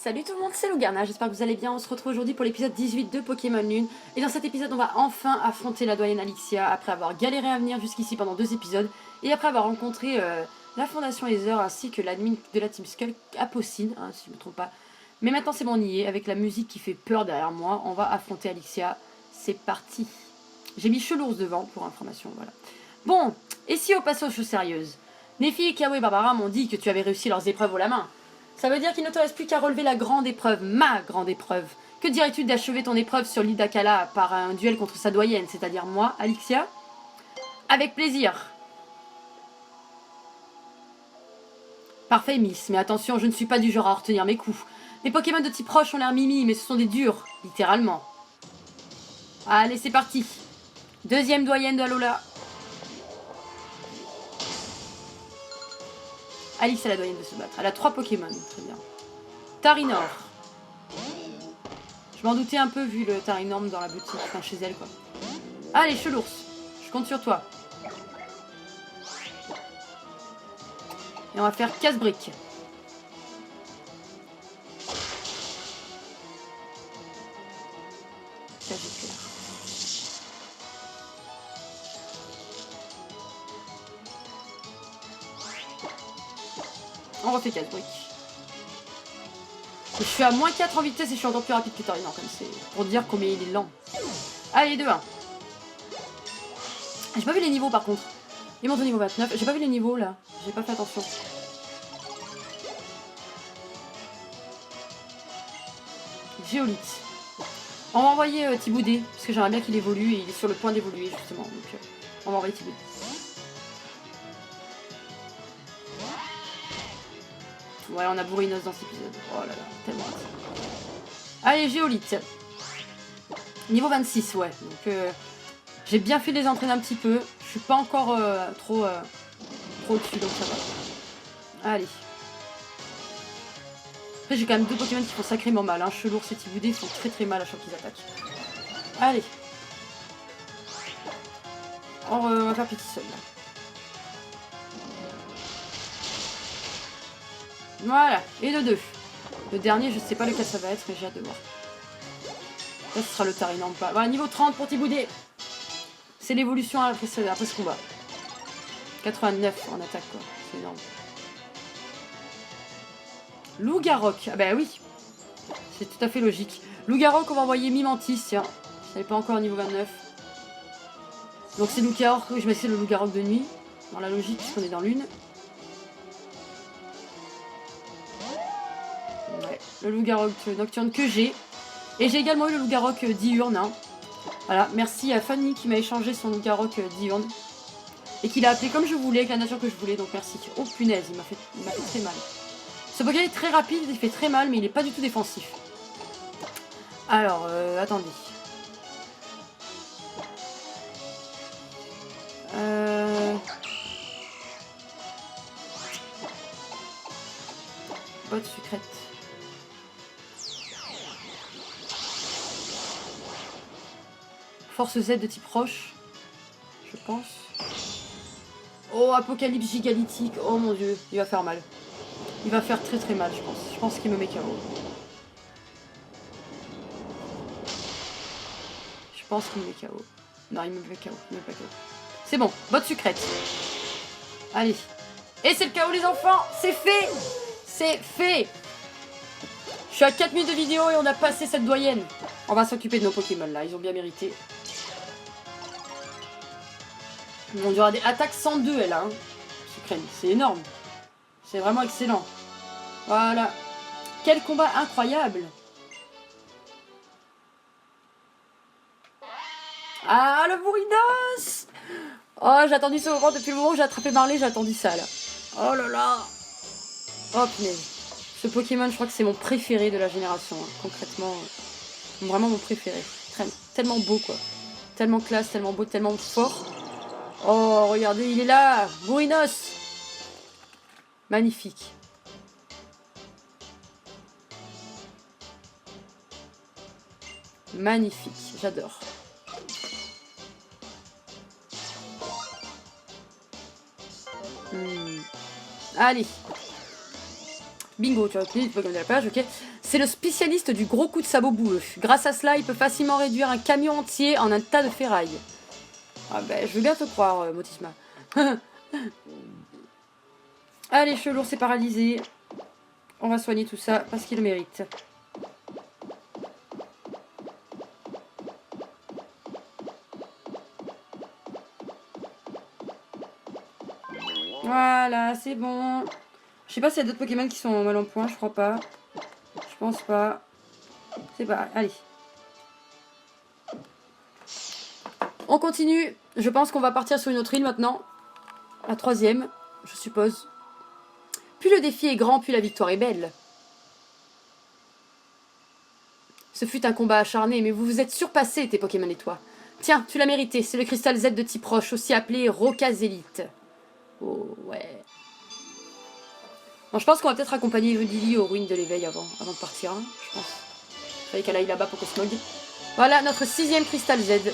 Salut tout le monde, c'est Lougarna, j'espère que vous allez bien. On se retrouve aujourd'hui pour l'épisode 18 de Pokémon Lune. Et dans cet épisode, on va enfin affronter la doyenne Alixia après avoir galéré à venir jusqu'ici pendant 2 épisodes et après avoir rencontré la Fondation Ether ainsi que l'admin de la Team Skull, Apocine, si je ne me trompe pas. Mais maintenant c'est bon, on y est, avec la musique qui fait peur derrière moi, on va affronter Alixia. C'est parti. J'ai mis Chelours devant pour information, voilà. Bon, et si on passe aux choses sérieuses. Nefi, Kawa et Barbara m'ont dit que tu avais réussi leurs épreuves au la main. Ça veut dire qu'il ne te reste plus qu'à relever la grande épreuve, ma grande épreuve. Que dirais-tu d'achever ton épreuve sur l'île d'Akala par un duel contre sa doyenne, c'est-à-dire moi, Alixia? Avec plaisir. Parfait, Miss, mais attention, je ne suis pas du genre à retenir mes coups. Les Pokémon de type proche ont l'air mimi, mais ce sont des durs, littéralement. Allez, c'est parti. Deuxième doyenne de Alola. Alice est la doyenne de se battre. Elle a 3 Pokémon, très bien. Tarinor. Je m'en doutais un peu vu le Tarinorm dans la boutique, enfin chez elle quoi. Allez, Chelours, je compte sur toi. Et on va faire casse-brique. Casse-éclair. On refait casse-brique. Je suis à moins 4 en vitesse et je suis encore plus rapide que Tarinor, comme c'est pour dire combien il est lent. Allez, 2-1. J'ai pas vu les niveaux par contre. Il monte au niveau 29. J'ai pas vu les niveaux là. J'ai pas fait attention. Géolite. On va envoyer Thiboudé, parce que j'aimerais bien qu'il évolue et il est sur le point d'évoluer justement. Donc on va envoyer Thiboudé. Ouais, on a Bourrinos dans cet épisode. Oh là là, tellement hâte. Allez, Géolite. Niveau 26, ouais. Donc j'ai bien fait les entraîner un petit peu. Je suis pas encore trop au-dessus, donc ça va. Allez. Après, j'ai quand même 2 Pokémon qui font sacrément mal. Hein. Chelours et Thiboudé, ils font très très mal à chaque fois qu'ils attaquent. Allez. On va faire petit seul. Voilà. Et de 2. Le dernier, je sais pas lequel ça va être, mais j'ai hâte de voir. Là, ce sera le Tarinor pas. Voilà, niveau 30 pour Thiboudé. C'est l'évolution après ce combat. 89 en attaque, quoi. C'est énorme. Lougarok. Ah bah oui. C'est tout à fait logique. Lougarok, on va envoyer Mimantis, tiens. Ça n'est pas encore au niveau 29. Donc c'est Lougarok. Je vais essayer le Lougarok de nuit. Dans la logique, puisqu'on est dans l'une. Ouais. Le Lougarok nocturne que j'ai. Et j'ai également eu le Lougarok diurne. Hein. Voilà. Merci à Fanny qui m'a échangé son Lougarok diurne. Et qui l'a appelé comme je voulais, avec la nature que je voulais, donc merci. Oh punaise, il m'a fait très mal. Ce Pokémon est très rapide, il fait très mal, mais il n'est pas du tout défensif. Alors, attendez. Botte secrète. Force Z de type roche, je pense. Oh, Apocalypse gigalithique. Oh mon dieu, il va faire mal. Il va faire très très mal, je pense. Je pense qu'il me met KO. Je pense qu'il me met KO. Non, il me met KO. Il me met pas KO. C'est bon, botte sucrète. Allez. Et c'est le KO les enfants. C'est fait. C'est fait. Je suis à 4 minutes de vidéo et on a passé cette doyenne. On va s'occuper de nos Pokémon là, ils ont bien mérité. On aura des attaques 102 elle a. Hein. Sucrène, c'est énorme. C'est vraiment excellent. Voilà. Quel combat incroyable. Ah, le Bourrinos. Oh, j'ai attendu ce moment depuis le moment où j'ai attrapé Marley, j'ai attendu ça, là. Oh là là. Oh, punaise. Ce Pokémon, je crois que c'est mon préféré de la génération. Hein. Concrètement, vraiment mon préféré. Tellement beau, quoi. Tellement classe, tellement beau, tellement fort. Oh, regardez, il est là. Bourrinos. Magnifique. Magnifique, j'adore. Allez. Bingo, tu as obtenu le Pokémon de la page, ok. C'est le spécialiste du gros coup de sabot boueux. Grâce à cela, il peut facilement réduire un camion entier en un tas de ferraille. Ah ben, je veux bien te croire, Motisma. Allez, Chelour, c'est paralysé. On va soigner tout ça parce qu'il le mérite. Voilà, c'est bon. Je sais pas s'il y a d'autres Pokémon qui sont mal en point, je crois pas. Je pense pas. C'est pas... Allez. On continue. Je pense qu'on va partir sur une autre île maintenant. La 3e, je suppose. Plus le défi est grand, plus la victoire est belle. Ce fut un combat acharné, mais vous vous êtes surpassés, tes Pokémon et toi. Tiens, tu l'as mérité, c'est le cristal Z de type roche, aussi appelé Rocazélite. Oh, ouais. Bon, je pense qu'on va peut-être accompagner Lily aux ruines de l'éveil avant de partir, hein, je pense. Il fallait qu'elle aille là-bas pour Cosmog. Voilà, notre 6e cristal Z.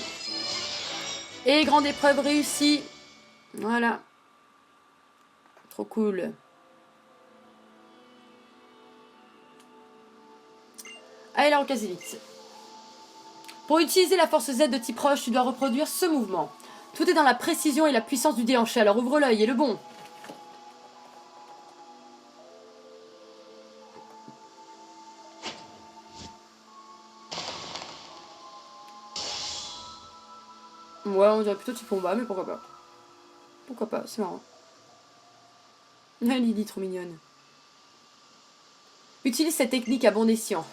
Et grande épreuve réussie. Voilà. Trop cool. Allez, la Rocazélite. Pour utiliser la force Z de type roche, tu dois reproduire ce mouvement. Tout est dans la précision et la puissance du déhanché, alors ouvre l'œil et le bon. Ouais, on dirait plutôt type combat, mais pourquoi pas. Pourquoi pas, c'est marrant. Ah, Lily, trop mignonne. Utilise cette technique à bon escient.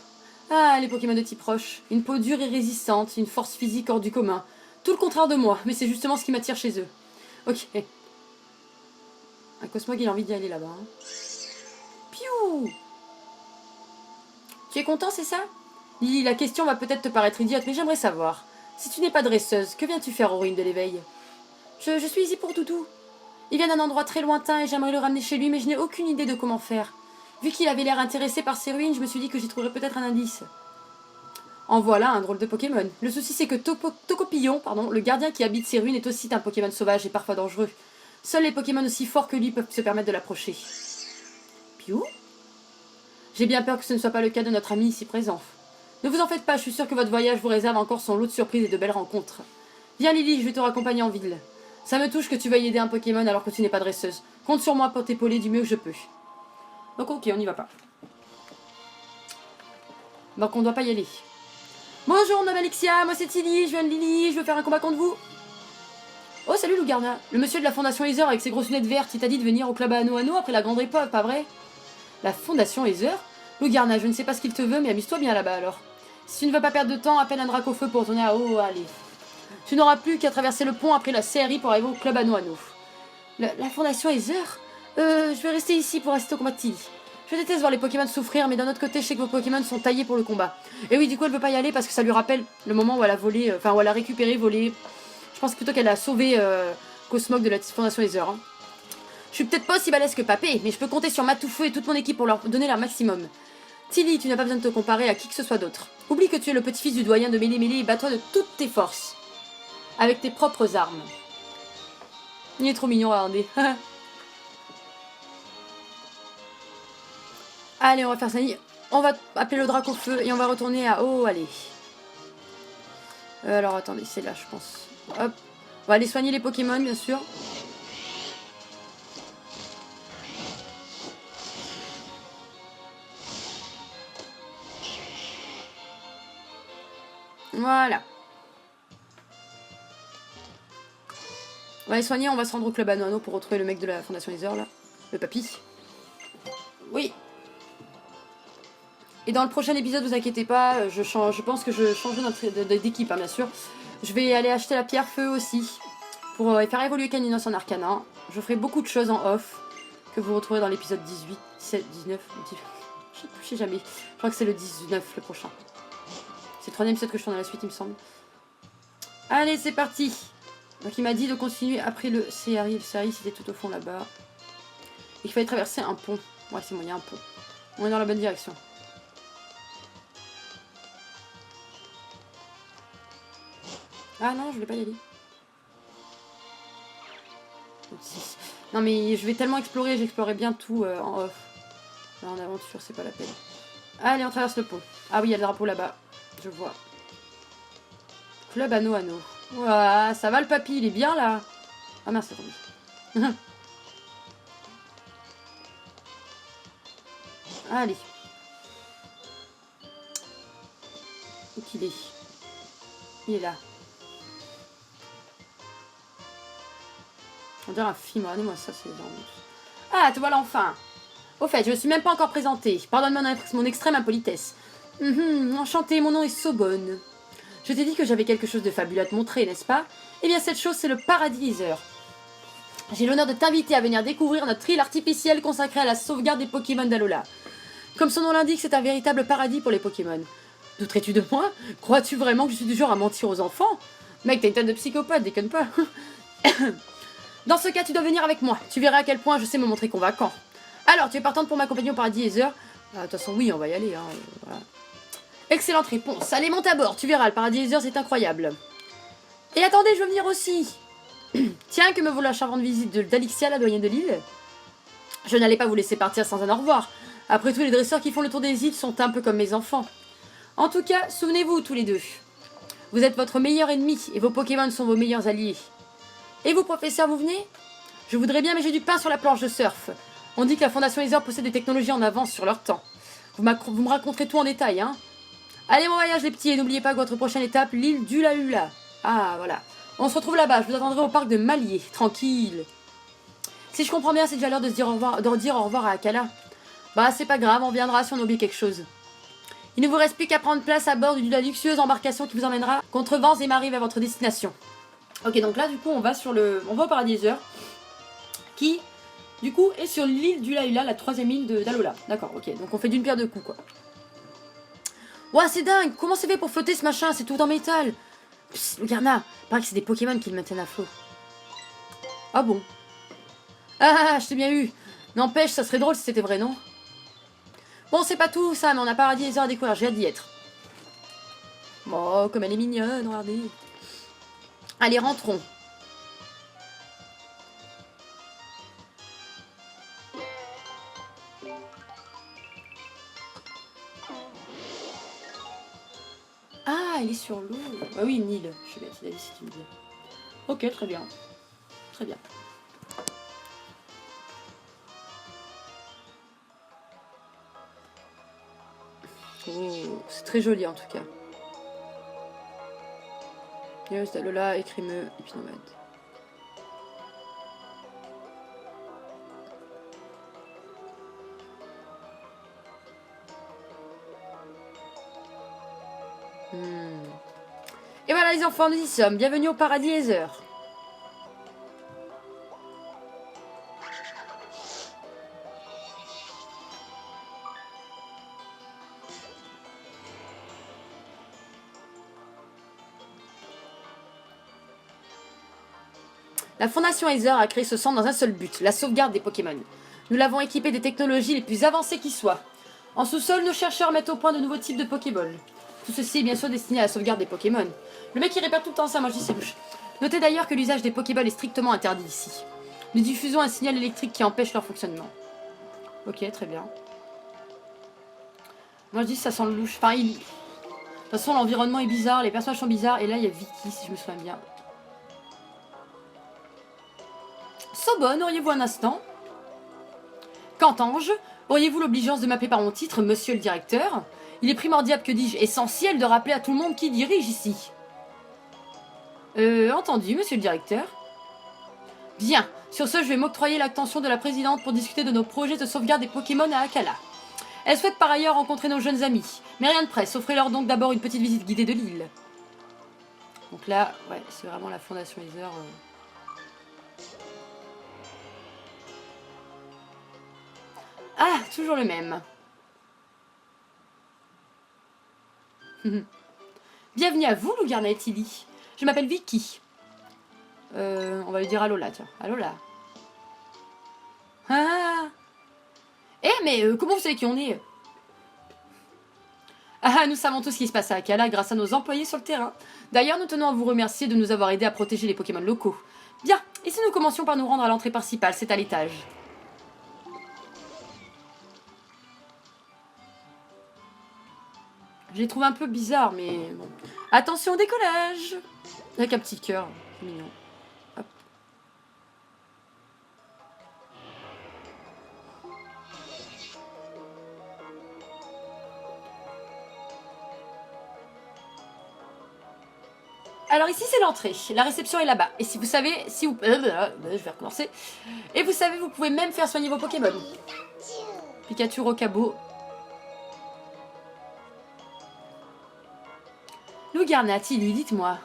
Ah, les Pokémon de type roche. Une peau dure et résistante, une force physique hors du commun. Tout le contraire de moi, mais c'est justement ce qui m'attire chez eux. Ok. Un Cosmog, il a envie d'y aller là-bas. Hein. Piou! Tu es content, c'est ça? Lily, la question va peut-être te paraître idiote, mais j'aimerais savoir. Si tu n'es pas dresseuse, que viens-tu faire aux ruines de l'éveil? Je suis ici pour Toutou. Il vient d'un endroit très lointain et j'aimerais le ramener chez lui, mais je n'ai aucune idée de comment faire. Vu qu'il avait l'air intéressé par ces ruines, je me suis dit que j'y trouverais peut-être un indice. En voilà un drôle de Pokémon. Le souci c'est que Tocopillon, le gardien qui habite ces ruines, est aussi un Pokémon sauvage et parfois dangereux. Seuls les Pokémon aussi forts que lui peuvent se permettre de l'approcher. Piou? J'ai bien peur que ce ne soit pas le cas de notre ami ici présent. Ne vous en faites pas, je suis sûre que votre voyage vous réserve encore son lot de surprises et de belles rencontres. Viens Lily, je vais te raccompagner en ville. Ça me touche que tu veuilles aider un Pokémon alors que tu n'es pas dresseuse. Compte sur moi pour t'épauler du mieux que je peux. Donc ok, on n'y va pas. Donc on ne doit pas y aller. Bonjour, Madame Alexia, moi c'est Tilly, je viens de Lily, je veux faire un combat contre vous. Oh, salut Lougarna. Le monsieur de la Fondation Ether avec ses grosses lunettes vertes, il t'a dit de venir au club à Anno après la grande époque, pas vrai? La Fondation Ether? Lougarna, je ne sais pas ce qu'il te veut, mais amuse-toi bien là-bas alors. Si tu ne veux pas perdre de temps, appelle un Dracofeu pour retourner à haut, allez. Tu n'auras plus qu'à traverser le pont après la CRI pour arriver au club Anno. La Fondation Ether? Je vais rester ici pour assister au combat de Tilly. Je déteste voir les Pokémon souffrir, mais d'un autre côté, je sais que vos Pokémon sont taillés pour le combat. Et oui, du coup, elle veut pas y aller parce que ça lui rappelle le moment où elle a volé, où elle a récupéré, volé. Je pense plutôt qu'elle a sauvé Cosmog de la Fondation Ether. Hein. Je suis peut-être pas aussi balèze que Papé, mais je peux compter sur Matoufeu et toute mon équipe pour leur donner leur maximum. Tilly, tu n'as pas besoin de te comparer à qui que ce soit d'autre. Oublie que tu es le petit-fils du doyen de Mêlée et bats-toi de toutes tes forces. Avec tes propres armes. Il est trop mignon, regardez. Allez, on va faire ça. On va appeler le drac au feu et on va retourner à haut. Allez. Alors, attendez, c'est là, je pense. Hop. On va aller soigner les Pokémon, bien sûr. Voilà. On va les soigner, on va se rendre au club Anno pour retrouver le mec de la Fondation Ether, là. Le papy. Oui. Et dans le prochain épisode, vous inquiétez pas, je pense que je changerai d'équipe, hein, bien sûr. Je vais aller acheter la pierre feu aussi, pour faire évoluer Caninos en Arcana. Je ferai beaucoup de choses en off, que vous retrouverez dans l'épisode 18, 17, 19, je sais jamais. Je crois que c'est le 19, le prochain. C'est le 3ème épisode que je tourne à la suite, il me semble. Allez, c'est parti. Donc il m'a dit de continuer après le CRI. Le CRI, c'était tout au fond là-bas. Et qu'il fallait traverser un pont. Ouais, c'est bon, il y a un pont. On est dans la bonne direction. Ah non, je voulais pas y aller. Non mais je vais tellement explorer, j'explorerai bien tout en off. Là, en aventure, c'est pas la peine. Allez, on traverse le pont. Ah oui, il y a le drapeau là-bas. Je vois. Club Anneau Anneau. Ouah, ça va le papy, il est bien là. Ah mince, attendez. Allez. Où qu'il est? Il est là. On dirait un film. Regardez-moi ça, c'est énorme. Ah, te voilà enfin. Au fait, je ne suis même pas encore présentée. Pardonne-moi mon extrême impolitesse. Enchantée, mon nom est Sobonne. Je t'ai dit que j'avais quelque chose de fabuleux à te montrer, n'est-ce pas? Eh bien, cette chose, c'est le Paradis Ether. J'ai l'honneur de t'inviter à venir découvrir notre île artificielle consacrée à la sauvegarde des Pokémon d'Alola. Comme son nom l'indique, c'est un véritable paradis pour les Pokémon. Douterais-tu de moi? Crois-tu vraiment que je suis du genre à mentir aux enfants? Mec, t'as une tête de psychopathe, déconne pas. Dans ce cas, tu dois venir avec moi. Tu verras à quel point je sais me montrer convaincant. Alors, tu es partante pour m'accompagner au Paradis Ether? De toute façon, oui, on va y aller. Hein, voilà. Excellente réponse. Allez, monte à bord. Tu verras, le Paradis Ether, c'est incroyable. Et attendez, je veux venir aussi. Tiens, que me vaut la charmante visite d'Alixia, la doyenne de l'île? Je n'allais pas vous laisser partir sans un au revoir. Après tout, les dresseurs qui font le tour des îles sont un peu comme mes enfants. En tout cas, souvenez-vous tous les deux. Vous êtes votre meilleur ennemi et vos Pokémon sont vos meilleurs alliés. Et vous, professeur, vous venez? Je voudrais bien, mais j'ai du pain sur la planche de surf. On dit que la Fondation Ether possède des technologies en avance sur leur temps. Vous me raconterez tout en détail, hein? Allez, bon voyage les petits, et n'oubliez pas que votre prochaine étape, l'île d'Ulalula. Ah, voilà. On se retrouve là-bas, je vous attendrai au parc de Malier, tranquille. Si je comprends bien, c'est déjà l'heure de se dire au revoir à Akala. Bah, c'est pas grave, on reviendra si on oublie quelque chose. Il ne vous reste plus qu'à prendre place à bord de la luxueuse embarcation qui vous emmènera contre vents et marées vers votre destination. Ok, donc là, du coup, on va au Paradis Ether, qui, du coup, est sur l'île d'Ulalula, la 3e île d'Alola. D'accord, ok, donc on fait d'une pierre deux coups, quoi. Ouah, c'est dingue! Comment c'est fait pour flotter ce machin? C'est tout en métal! Psst, Lucarna, paraît que c'est des Pokémon qui le maintiennent à flot. Ah bon? Ah, je t'ai bien eu! N'empêche, ça serait drôle si c'était vrai, non? Bon, c'est pas tout ça, mais on a Paradis Ether à découvrir, j'ai hâte d'y être. Oh, comme elle est mignonne, regardez. Allez, rentrons. Ah, il est sur l'eau. Ah oui, une île. Je suis bête, il a dit c'est une île. Ok, très bien. Très bien. Oh, c'est très joli en tout cas. Yes, Alola, écrimeux, épinomède. Et voilà les enfants, nous y sommes. Bienvenue au Paradis Ether. La Fondation Ether a créé ce centre dans un seul but, la sauvegarde des Pokémon. Nous l'avons équipé des technologies les plus avancées qui soient. En sous-sol, nos chercheurs mettent au point de nouveaux types de Pokéballs. Tout ceci est bien sûr destiné à la sauvegarde des Pokémon. Le mec il répète tout le temps ça, moi je dis c'est louche. Notez d'ailleurs que l'usage des Pokéballs est strictement interdit ici. Nous diffusons un signal électrique qui empêche leur fonctionnement. Ok, très bien. Moi je dis ça sent le louche. Enfin, de toute façon l'environnement est bizarre, les personnages sont bizarres, et là il y a Vicky si je me souviens bien. Sobonne, auriez-vous un instant? Qu'entends-je? Auriez-vous l'obligeance de m'appeler par mon titre, monsieur le directeur? Il est primordial, que dis-je, essentiel de rappeler à tout le monde qui dirige ici. Entendu, monsieur le directeur. Bien, sur ce, je vais m'octroyer l'attention de la présidente pour discuter de nos projets de sauvegarde des Pokémon à Akala. Elle souhaite par ailleurs rencontrer nos jeunes amis. Mais rien de presse, offrez-leur donc d'abord une petite visite guidée de l'île. Donc là, ouais, c'est vraiment la Fondation Ether. Ah, toujours le même. Bienvenue à vous, Lugarna et Tilly. Je m'appelle Vicky. On va lui dire Alola, tiens. Alola. Ah. Mais comment vous savez qui on est? Ah, nous savons tout ce qui se passe à Akala grâce à nos employés sur le terrain. D'ailleurs, nous tenons à vous remercier de nous avoir aidés à protéger les Pokémon locaux. Bien, et si nous commencions par nous rendre à l'entrée principale, c'est à l'étage. Je les trouve un peu bizarres, mais bon. Attention au décollage! Avec un petit cœur, c'est mignon. Hop. Alors ici c'est l'entrée, la réception est là-bas. Et si vous savez, si vous... je vais recommencer. Et vous savez, vous pouvez même faire soigner vos Pokémon. Pikachu, Rocabo. Lou Garnati, lui, dites-moi.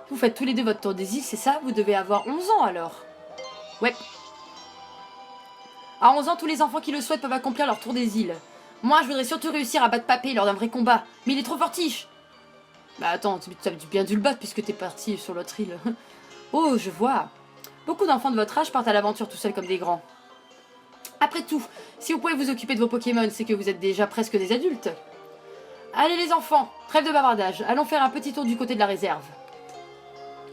Vous faites tous les deux votre tour des îles, c'est ça? Vous devez avoir 11 ans alors. Ouais. À 11 ans, tous les enfants qui le souhaitent peuvent accomplir leur tour des îles. Moi, je voudrais surtout réussir à battre Papé lors d'un vrai combat. Mais il est trop fortiche. Bah attends, tu as bien dû le battre puisque t'es parti sur l'autre île. Oh, je vois. Beaucoup d'enfants de votre âge partent à l'aventure tout seuls comme des grands. Après tout, si vous pouvez vous occuper de vos Pokémon, c'est que vous êtes déjà presque des adultes. Allez les enfants, trêve de bavardage. Allons faire un petit tour du côté de la réserve.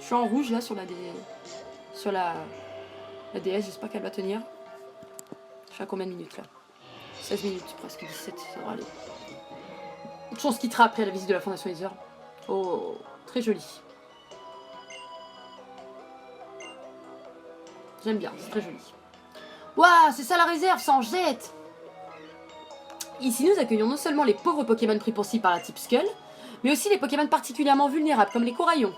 Je suis en rouge là sur la DS, j'espère qu'elle va tenir. Je suis à combien de minutes là? 16 minutes, presque 17, ça devrait aller. On se quittera après la visite de la Fondation Ether. Oh, très joli. J'aime bien, c'est très joli. Waouh, c'est ça la réserve, ça en jette. Ici, nous accueillons non seulement les pauvres Pokémon pris pour cible par la type Skull, mais aussi les Pokémon particulièrement vulnérables, comme les coraillons.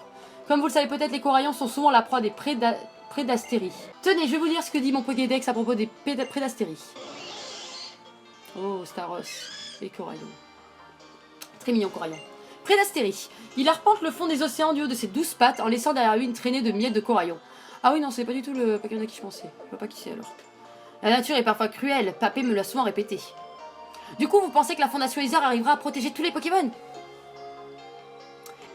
Comme vous le savez peut-être, les coraillons sont souvent la proie des prédastéries. Tenez, je vais vous lire ce que dit mon Pokédex à propos des prédastéries. Oh, Staros, les coraillons. Très mignon, coraillon. Prédastérie. Il arpente le fond des océans du haut de ses 12 pattes en laissant derrière lui une traînée de miettes de coraillons. Ah oui, non, c'est pas du tout le Pokémon à qui je pensais. Je vois pas qui c'est alors. La nature est parfois cruelle, Papé me l'a souvent répété. Du coup, vous pensez que la Fondation Ether arrivera à protéger tous les Pokémon?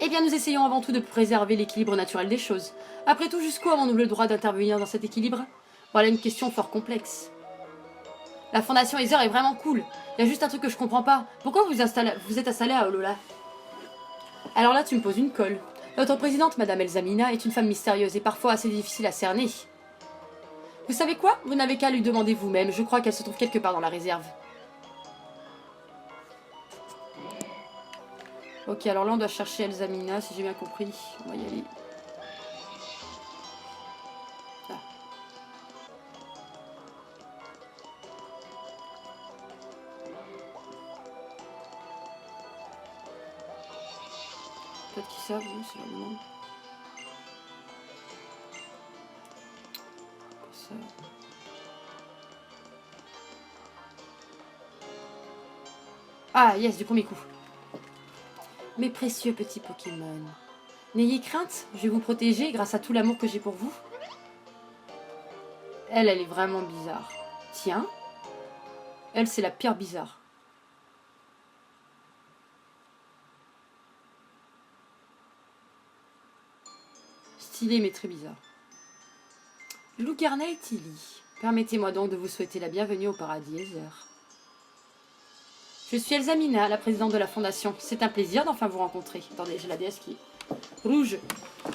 Eh bien, nous essayons avant tout de préserver l'équilibre naturel des choses. Après tout, jusqu'où avons-nous le droit d'intervenir dans cet équilibre? Voilà une question fort complexe. La Fondation Ether est vraiment cool. Il y a juste un truc que je comprends pas. Pourquoi vous êtes installé à Olola? Alors là, tu me poses une colle. Notre présidente, Madame Elzamina, est une femme mystérieuse et parfois assez difficile à cerner. Vous savez quoi? Vous n'avez qu'à lui demander vous-même. Je crois qu'elle se trouve quelque part dans la réserve. Ok, alors là, on doit chercher Elzamina, si j'ai bien compris. On va y aller. Là. Peut-être qu'ils savent, oui, c'est leur demande. Ça. Ah, yes, du premier coup. Mes précieux petits Pokémon, n'ayez crainte, je vais vous protéger grâce à tout l'amour que j'ai pour vous. Elle est vraiment bizarre. Tiens, elle, c'est la pire bizarre. Stylé, mais très bizarre. Lou Garnet Tilly, permettez-moi donc de vous souhaiter la bienvenue au paradis Ether. Je suis Elzamina, la présidente de la fondation. C'est un plaisir d'enfin vous rencontrer. Attendez, j'ai la déesse qui est rouge,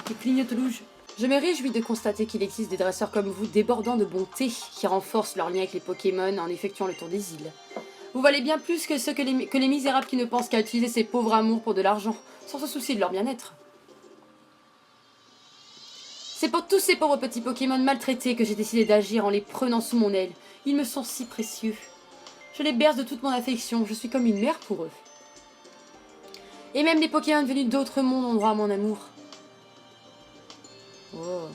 qui clignote rouge. Je me réjouis de constater qu'il existe des dresseurs comme vous débordant de bonté qui renforcent leur lien avec les Pokémon en effectuant le tour des îles. Vous valez bien plus que les misérables qui ne pensent qu'à utiliser ces pauvres amours pour de l'argent, sans se soucier de leur bien-être. C'est pour tous ces pauvres petits Pokémon maltraités que j'ai décidé d'agir en les prenant sous mon aile. Ils me sont si précieux. Je les berce de toute mon affection, je suis comme une mère pour eux. Et même les Pokémon venus d'autres mondes ont droit à mon amour. Oh.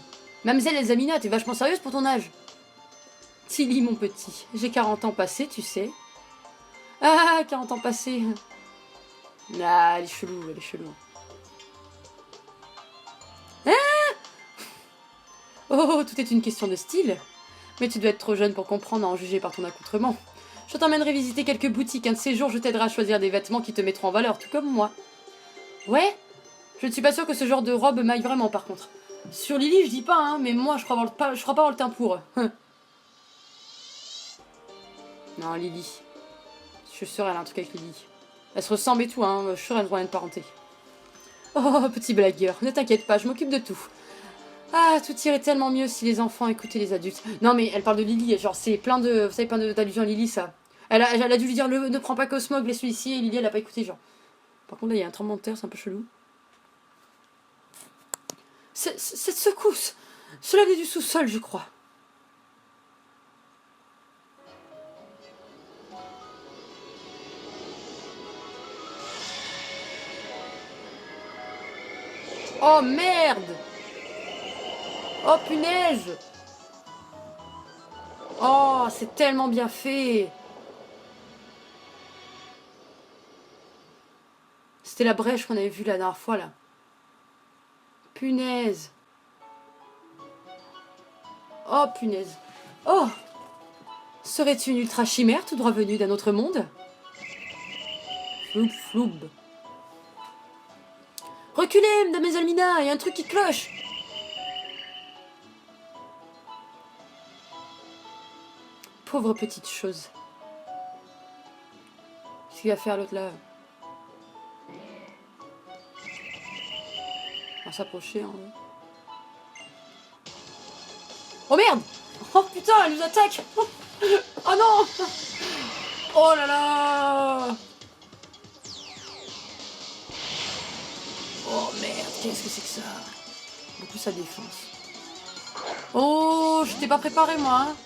Mademoiselle Elzamina, t'es vachement sérieuse pour ton âge? Tilly, mon petit, j'ai 40 ans passés, tu sais. Ah, 40 ans passés. Ah, elle est chelou, elle est chelou. Ah! Oh, tout est une question de style. Mais tu dois être trop jeune pour comprendre à en juger par ton accoutrement. Je t'emmènerai visiter quelques boutiques. Un de ces jours, je t'aiderai à choisir des vêtements qui te mettront en valeur, tout comme moi. Ouais? Je ne suis pas sûre que ce genre de robe m'aille vraiment, par contre. Sur Lily, je dis pas, hein, mais moi, je crois pas avoir le teint pour. Non, Lily. Je suis sûre, elle a un truc avec Lily. Elle se ressemble et tout, hein. Je suis sûre, elle a une parenté. Oh, petit blagueur, ne t'inquiète pas, je m'occupe de tout. Ah, tout irait tellement mieux si les enfants écoutaient les adultes. Non, mais elle parle de Lily, genre, c'est plein de... Vous savez, plein d'allusions à Lily, ça. Elle a dû lui dire, ne prends pas Cosmog, laisse-lui ici, et Lily, elle a pas écouté, genre. Par contre, là, il y a un tremblement de terre, c'est un peu chelou. Cette secousse, cela vient du sous-sol, je crois. Oh merde! Oh punaise! Oh, c'est tellement bien fait! C'était la brèche qu'on avait vue la dernière fois là. Punaise! Oh punaise! Oh! Serait-tu une ultra chimère tout droit venue d'un autre monde? Floub floub. Reculez, mesdames et Almina, il y a un truc qui cloche! Pauvre petite chose. Qu'est-ce qu'il va faire l'autre là? On va s'approcher en vrai. Oh merde! Oh putain, elle nous attaque! Oh non! Oh là là! Oh merde, qu'est-ce que c'est que ça? Beaucoup sa défense. Oh, je t'ai pas préparé moi, hein?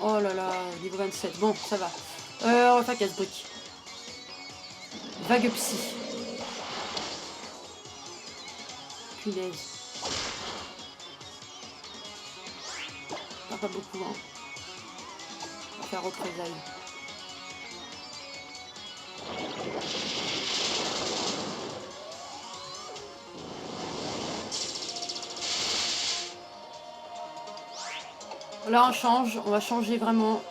Oh là là, niveau 27. Bon, ça va. On va faire casse-brique. Vague psy. Punaise. Pas beaucoup, hein. On va faire représailles. Là, on change. On va changer vraiment.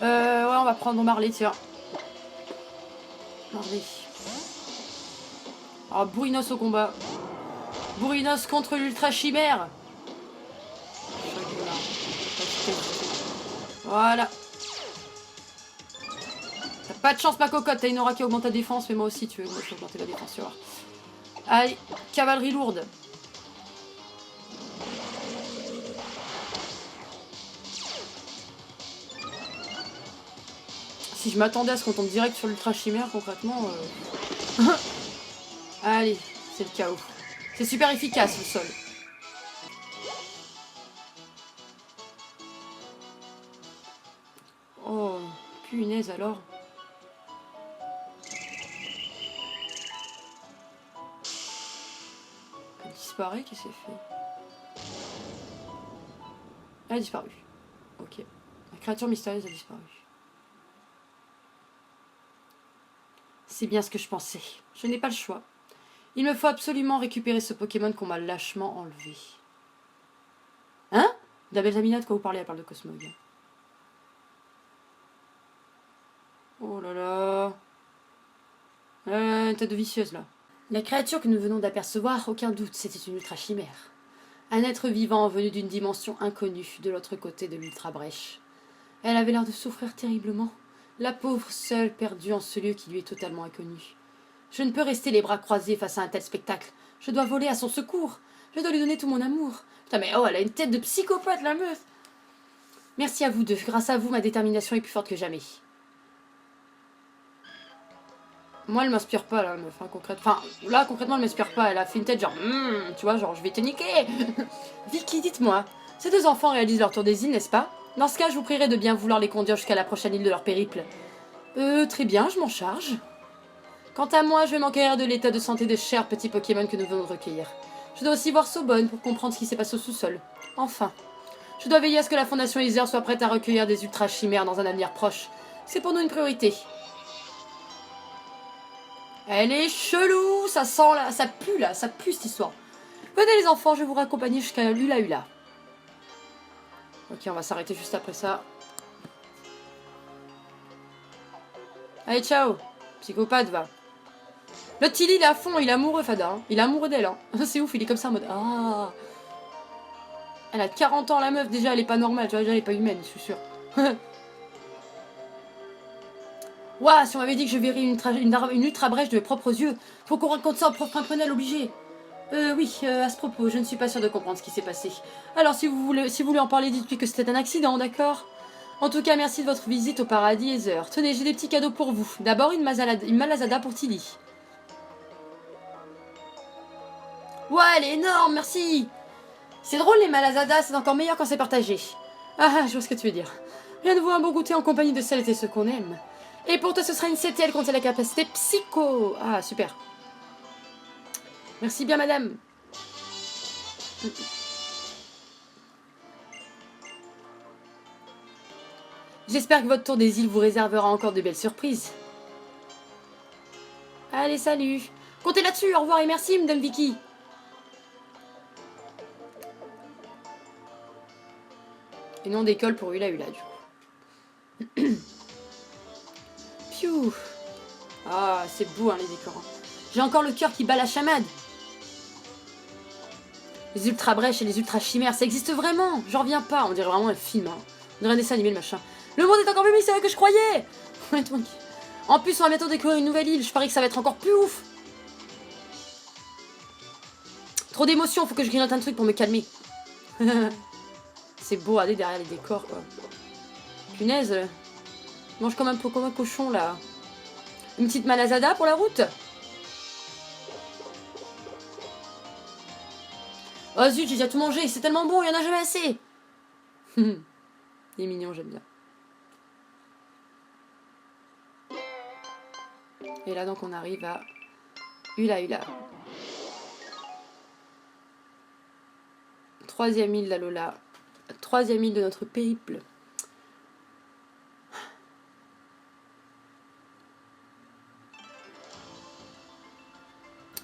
Ouais, on va prendre Marley, tiens. Marley. Alors, Bourrinos au combat. Bourrinos contre l'ultra chimère. Voilà. T'as pas de chance, ma cocotte. T'as une aura qui augmente ta défense, mais moi aussi, tu veux. Moi, je vais augmenter la défense, tu vois. Allez, cavalerie lourde. Si je m'attendais à ce qu'on tombe direct sur l'ultra chimère, concrètement... Allez, c'est le chaos. C'est super efficace, le sol. Oh, punaise alors. Elle disparaît, qu'est-ce qu'elle fait? Elle a disparu. Ok. La créature mystérieuse a disparu. C'est bien ce que je pensais. Je n'ai pas le choix. Il me faut absolument récupérer ce Pokémon qu'on m'a lâchement enlevé. Hein? La belle Zamina, de quoi vous parlez? Elle parle de Cosmog. Oh là là. Une tête de vicieuse là. La créature que nous venons d'apercevoir, aucun doute, c'était une ultra chimère. Un être vivant venu d'une dimension inconnue de l'autre côté de l'ultra brèche. Elle avait l'air de souffrir terriblement. La pauvre seule perdue en ce lieu qui lui est totalement inconnu. Je ne peux rester les bras croisés face à un tel spectacle. Je dois voler à son secours. Je dois lui donner tout mon amour. Putain mais oh, elle a une tête de psychopathe la meuf. Merci à vous deux. Grâce à vous, ma détermination est plus forte que jamais. Moi, elle m'inspire pas, là, meuf, hein, concrètement. Enfin, là, concrètement, elle m'inspire pas. Elle a fait une tête genre, tu vois, genre, je vais te niquer. Vicky, dites-moi, ces deux enfants réalisent leur tour des îles, n'est-ce pas? Dans ce cas, je vous prierai de bien vouloir les conduire jusqu'à la prochaine île de leur périple. Très bien, je m'en charge. Quant à moi, je vais m'enquérir de l'état de santé des chers petits Pokémon que nous venons de recueillir. Je dois aussi voir Sobonne pour comprendre ce qui s'est passé au sous-sol. Enfin, je dois veiller à ce que la Fondation Ether soit prête à recueillir des ultra-chimères dans un avenir proche. C'est pour nous une priorité. Elle est chelou, ça sent là, ça pue cette histoire. Venez les enfants, je vais vous raccompagner jusqu'à Lula Hula. Ok, on va s'arrêter juste après ça. Allez, ciao. Psychopathe, va. Le Tilly, il est à fond, il est amoureux, Fada. Hein. Il est amoureux d'elle. Hein. C'est ouf, il est comme ça en mode... Ah. Elle a 40 ans, la meuf, déjà, elle est pas normale. Tu vois, déjà, elle est pas humaine, je suis sûre. Ouah, si on m'avait dit que je verrais une ultra brèche de mes propres yeux, faut qu'on raconte ça au prof Pimprenel obligé. Oui, à ce propos, je ne suis pas sûre de comprendre ce qui s'est passé. Alors, si vous voulez en parler, dites-lui que c'était un accident, d'accord? En tout cas, merci de votre visite au paradis Heather. Tenez, j'ai des petits cadeaux pour vous. D'abord, une Malazada pour Tilly. Ouais, elle est énorme, merci. C'est drôle, les Malazadas, c'est encore meilleur quand c'est partagé. Ah, je vois ce que tu veux dire. Rien de vaut un bon goûter en compagnie de celles et ceux qu'on aime. Et pour toi, ce sera une CTL contre la capacité psycho. Ah, super. Merci bien, madame. J'espère que votre tour des îles vous réservera encore de belles surprises. Allez, salut. Comptez là-dessus, au revoir et merci, madame Vicky. Et nom d'école pour Hula Hula, du coup. Piou. Ah, c'est beau, hein, les décors. Hein. J'ai encore le cœur qui bat la chamade. Les ultra brèches et les ultra chimères, ça existe vraiment. J'en reviens pas, on dirait vraiment un film. Hein. On dirait un dessin animé, le machin. Le monde est encore plus mystérieux que je croyais. En plus, on va bientôt découvrir une nouvelle île. Je parie que ça va être encore plus ouf. Trop d'émotions, faut que je grignote un truc pour me calmer. C'est beau, aller derrière les décors, quoi. Punaise. Je mange comme un cochon, là. Une petite malazada pour la route. Oh zut, j'ai déjà tout mangé. C'est tellement bon, il y en a jamais assez. Il est mignon, j'aime bien. Et là, donc, on arrive à Hula Hula. Troisième île, la Lola. Troisième île de notre périple.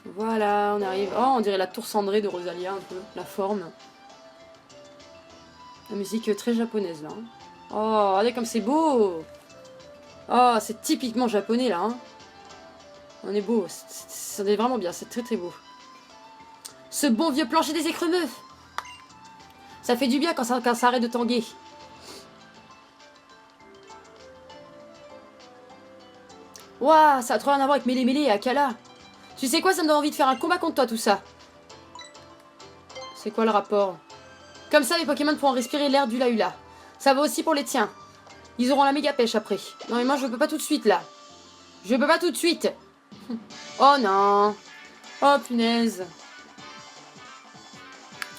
Voilà, on arrive. Oh, on dirait la tour cendrée de Rosalia, un peu, la forme. La musique très japonaise, là. Hein. Oh, regardez comme c'est beau. Oh, c'est typiquement japonais, là. Hein. On est beau. Ça est vraiment bien, c'est très très beau. Ce bon vieux plancher des écremeux. Ça fait du bien quand ça arrête de tanguer. Waouh, ça a trop rien à voir avec Mélé Mélé et Akala. Tu sais quoi, ça me donne envie de faire un combat contre toi, tout ça. C'est quoi le rapport? Comme ça, les Pokémon pourront respirer l'air du Hula Hula. Ça va aussi pour les tiens. Ils auront la méga pêche après. Non mais moi, je peux pas tout de suite, là. Je peux pas tout de suite. Oh non. Oh punaise.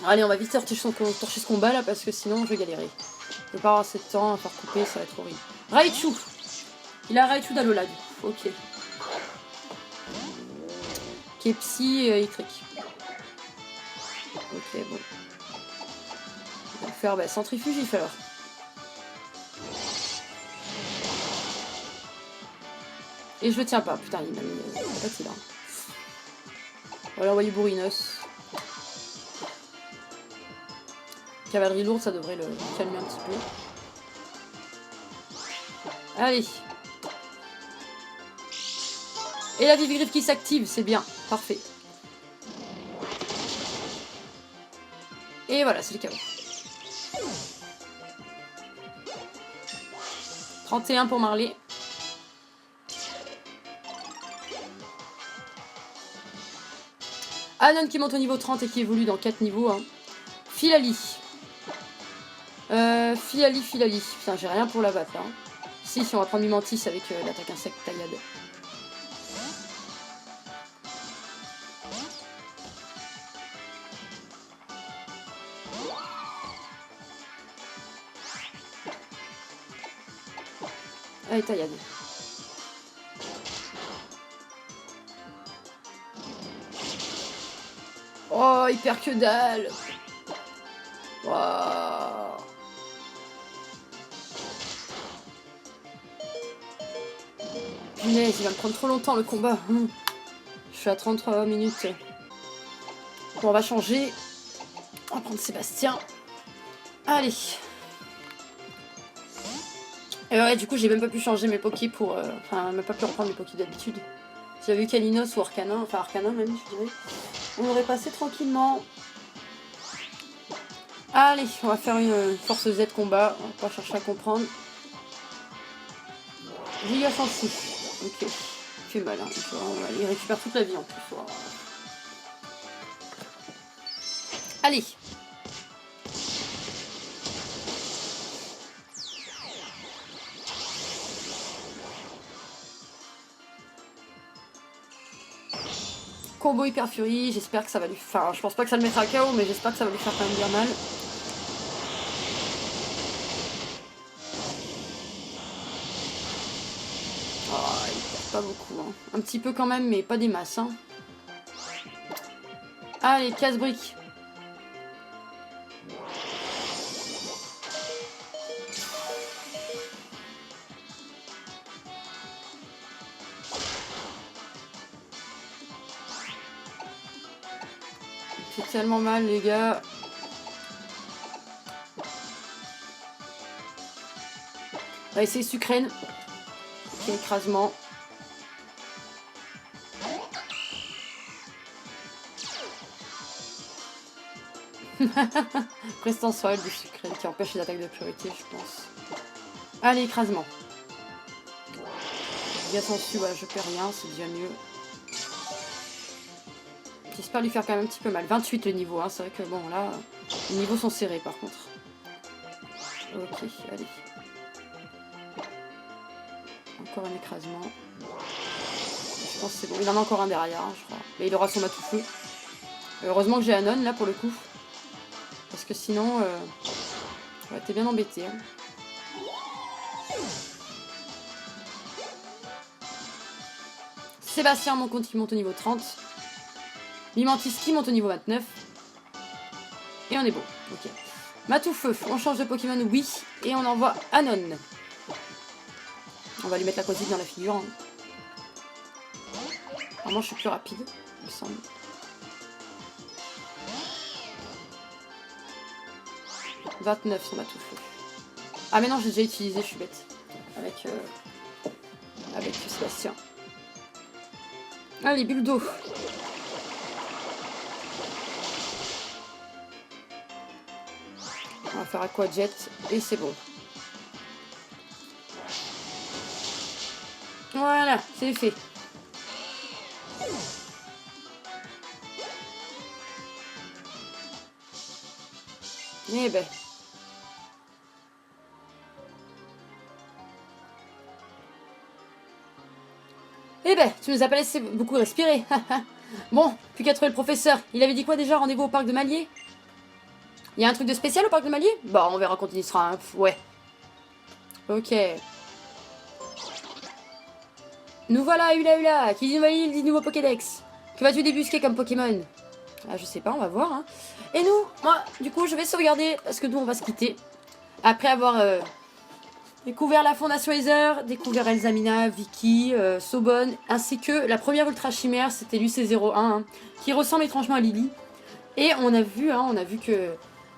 Allez, on va vite torcher ce combat, là, parce que sinon, je vais galérer. Je vais pas avoir assez de temps à faire couper, ça va être horrible. Raichu. Il a Raichu d'Alola, du coup. Ok. Qui est psy électrique. Ok, bon. On va faire centrifugif alors. Et je le tiens pas, putain, il m'a mis pas de là. On va envoyer Bourrinos. Cavalerie lourde, ça devrait le calmer un petit peu. Allez. Et la vive griffe qui s'active, c'est bien. Parfait. Et voilà, c'est le chaos. 31 pour Marley. Anon qui monte au niveau 30 et qui évolue dans 4 niveaux. Hein. Filali. Filali. Putain, j'ai rien pour la battre là. Hein. Si, on va prendre du Mantis avec l'attaque insecte taillade. Allez, taillade. Oh, hyper que dalle. Wow. Punaise, il va me prendre trop longtemps le combat. Je suis à 33 minutes. Bon, on va changer. On va prendre Sébastien. Allez. Et ouais, du coup, j'ai même pas pu changer mes pokés pour... Enfin, même pas pu reprendre mes pokés d'habitude. Si j'avais eu Kalinos ou Arcanin, enfin Arcanin même, je dirais, on aurait passé tranquillement. Allez, on va faire une force Z combat. On va pas chercher à comprendre. Giga sensi. Ok. Fait mal, hein. Il récupère toute la vie en plus. Wow. Allez. combo Hyper Fury, j'espère que ça va lui... Enfin, je pense pas que ça le mettra à KO, mais j'espère que ça va lui faire quand même bien mal. Oh, il perd pas beaucoup, hein. Un petit peu quand même, mais pas des masses, hein. Allez, casse-brique. C'est tellement mal, les gars. On va essayer Sucrène. Ok, écrasement. Prestance folle de Sucrène qui empêche les attaques de priorité, je pense. Allez, écrasement. Les gars sont dessus, voilà, je perds rien, c'est déjà mieux. J'espère lui faire quand même un petit peu mal. 28 le niveau, hein. C'est vrai que bon, là, les niveaux sont serrés par contre. Ok, allez. Encore un écrasement. Je pense que c'est bon. Il en a encore un derrière, hein, je crois. Mais il aura son Matoufeu. Heureusement que j'ai Anon là pour le coup. Parce que sinon, j'aurais été bien embêté. Hein. Sébastien, mon compte qui monte au niveau 30. Mimantis qui monte au niveau 29. Et on est bon. Ok. Matoufeu, on change de Pokémon, oui. Et on envoie Anon. On va lui mettre la cosite dans la figure. Hein. Vraiment, je suis plus rapide, il me semble. « 29 sur Matoufeu. Ah mais non, j'ai déjà utilisé, je suis bête. Avec Sébastien. Allez, bulle d'eau. On va faire Aqua Jet et c'est bon. Voilà, c'est fait. Eh ben. Eh ben, tu nous as pas laissé beaucoup respirer. Bon, plus qu'à trouver le professeur. Il avait dit quoi déjà? Rendez-vous au parc de Malier? Il y a un truc de spécial au parc de Malier? Bah, on verra quand il y sera. Hein. Ouais. Ok. Nous voilà, Hula. Qui dit nouvelle île dit nouveau Pokédex. Que vas-tu débusquer comme Pokémon? Ah, je sais pas, on va voir. Hein. Et nous, moi, du coup, je vais sauvegarder parce que nous, on va se quitter. Après avoir découvert la Fondation Aether, découvert Elzamina, Vicky, Sobonne, ainsi que la première Ultra Chimère, c'était l'UC01, hein, qui ressemble étrangement à Lily. Et on a vu que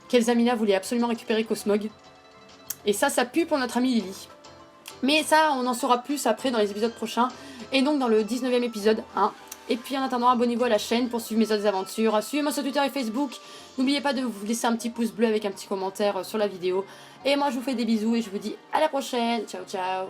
qu'Elzamina voulait absolument récupérer Cosmog. Et ça pue pour notre amie Lily. Mais ça, on en saura plus après dans les épisodes prochains. Et donc dans le 19e épisode. Hein. Et puis en attendant, abonnez-vous à la chaîne pour suivre mes autres aventures. Suivez-moi sur Twitter et Facebook. N'oubliez pas de vous laisser un petit pouce bleu avec un petit commentaire sur la vidéo. Et moi, je vous fais des bisous et je vous dis à la prochaine. Ciao, ciao.